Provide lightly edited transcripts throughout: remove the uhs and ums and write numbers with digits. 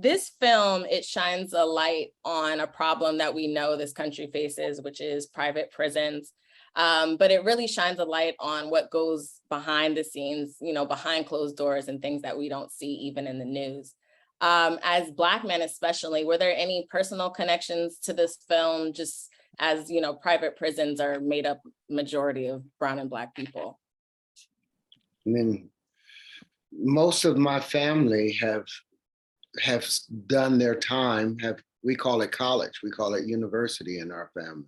this film, it shines a light on a problem that we know this country faces, which is private prisons. But it really shines a light on what goes behind the scenes, you know, behind closed doors and things that we don't see even in the news. As Black men especially, were there any personal connections to this film, just as, you know, private prisons are made up majority of brown and Black people? I mean, most of my family have done their time, we call it college, we call it university in our family.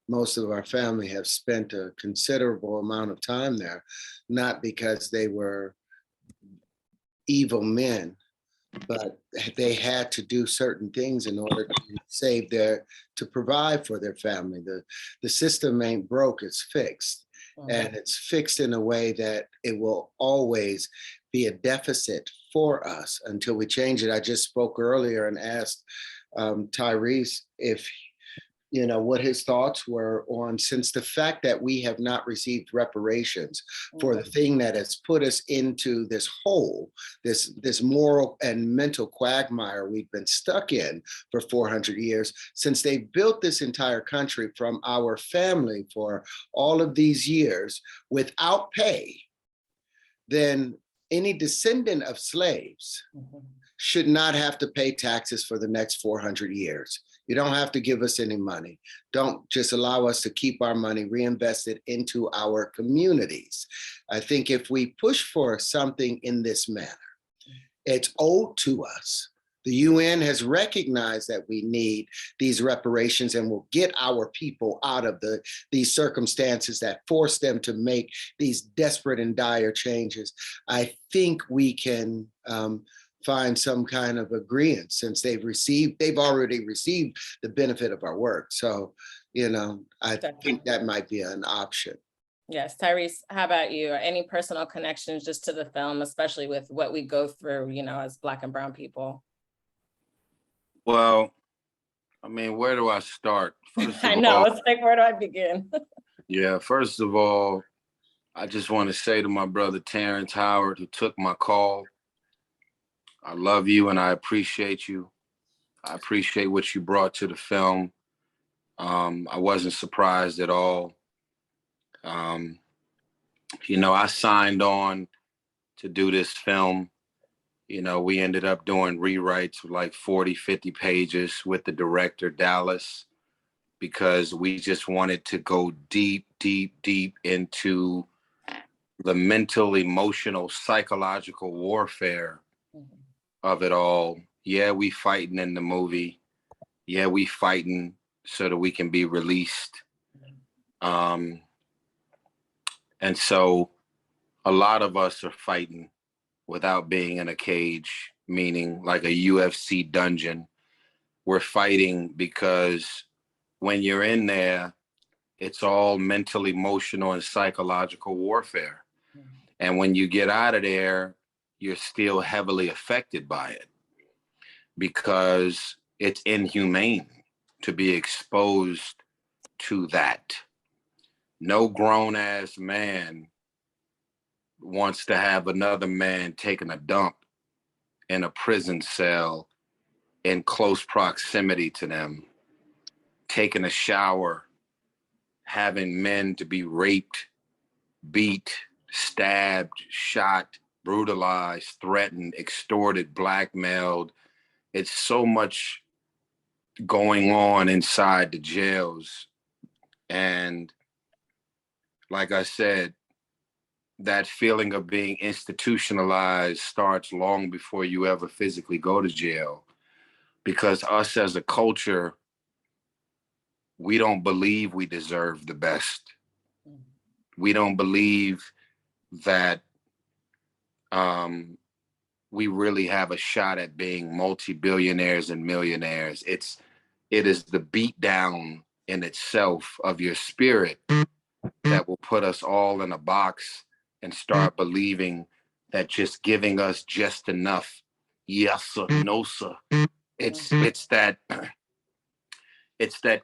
Most of our family have spent a considerable amount of time there, not because they were evil men, but they had to do certain things in order to provide for their family. The system ain't broke, it's fixed. And it's fixed in a way that it will always be a deficit for us until we change it. I just spoke earlier and asked Tyrese if, you know, what his thoughts were on, since the fact that we have not received reparations for the thing that has put us into this hole, this moral and mental quagmire we've been stuck in for 400 years, since they built this entire country from our family for all of these years without pay, then any descendant of slaves should not have to pay taxes for the next 400 years. You don't have to give us any money. Don't just allow us to keep our money reinvested into our communities. I think if we push for something in this manner, it's owed to us. The UN has recognized that we need these reparations and will get our people out of these circumstances that force them to make these desperate and dire changes. I think we can find some kind of agreement, since they've already received the benefit of our work. So, you know, I think that might be an option. Yes, Tyrese, how about you? Any personal connections just to the film, especially with what we go through, you know, as Black and brown people? Well, I mean, where do I start? I know, it's like, where do I begin? Yeah, first of all, I just want to say to my brother Terrence Howard, who took my call, I love you and I appreciate you. I appreciate what you brought to the film. I wasn't surprised at all. You know, I signed on to do this film. You know, we ended up doing rewrites of like 40, 50 pages with the director, Dallas, because we just wanted to go deep, deep, deep into the mental, emotional, psychological warfare of it all. Yeah, we fighting in the movie. Yeah, we fighting so that we can be released. And so a lot of us are fighting without being in a cage, meaning like a UFC dungeon. We're fighting because when you're in there, it's all mental, emotional, and psychological warfare. And when you get out of there, you're still heavily affected by it, because it's inhumane to be exposed to that. No grown-ass man wants to have another man taking a dump in a prison cell in close proximity to them, taking a shower, having men to be raped, beat, stabbed, shot, brutalized, threatened, extorted, blackmailed. It's so much going on inside the jails. And like I said, that feeling of being institutionalized starts long before you ever physically go to jail, because us as a culture, we don't believe we deserve the best. We don't believe that we really have a shot at being multi-billionaires and millionaires. It is the beat down in itself of your spirit that will put us all in a box and start believing that just giving us just enough, yes sir, no sir. It's that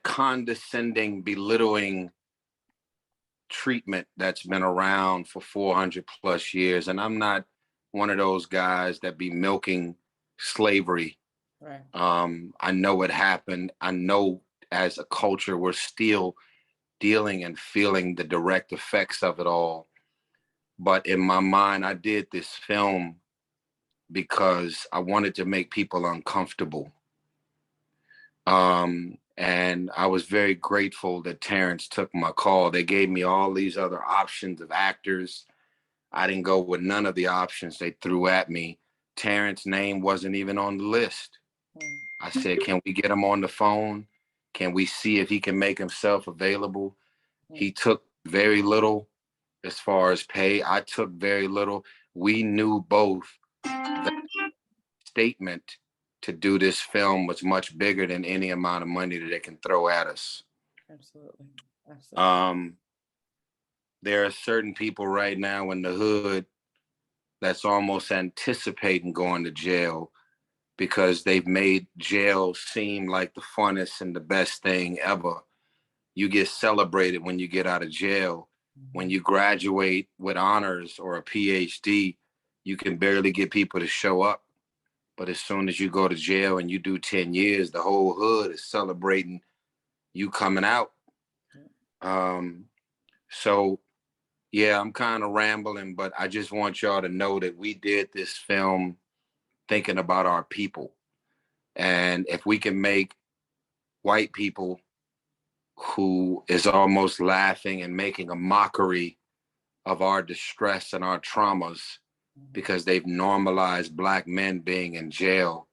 condescending, belittling treatment that's been around for 400 plus years. And I'm not one of those guys that be milking slavery Right. I know it happened. I know as a culture, we're still dealing and feeling the direct effects of it all. But in my mind, I did this film because I wanted to make people uncomfortable. And I was very grateful that Terrence took my call. They gave me all these other options of actors. I didn't go with none of the options they threw at me. Terrence's name wasn't even on the list. I said, can we get him on the phone? Can we see if he can make himself available? He took very little as far as pay. I took very little. We knew both that statement to do this film was much bigger than any amount of money that they can throw at us. Absolutely. Absolutely. There are certain people right now in the hood that's almost anticipating going to jail because they've made jail seem like the funnest and the best thing ever. You get celebrated when you get out of jail. When you graduate with honors or a PhD, you can barely get people to show up. But as soon as you go to jail and you do 10 years, the whole hood is celebrating you coming out. So yeah, I'm kind of rambling, but I just want y'all to know that we did this film thinking about our people. And if we can make white people who is almost laughing and making a mockery of our distress and our traumas because they've normalized Black men being in jail,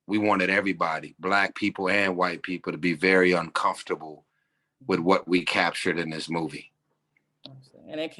we wanted everybody, Black people and white people, to be very uncomfortable with what we captured in this movie. And it came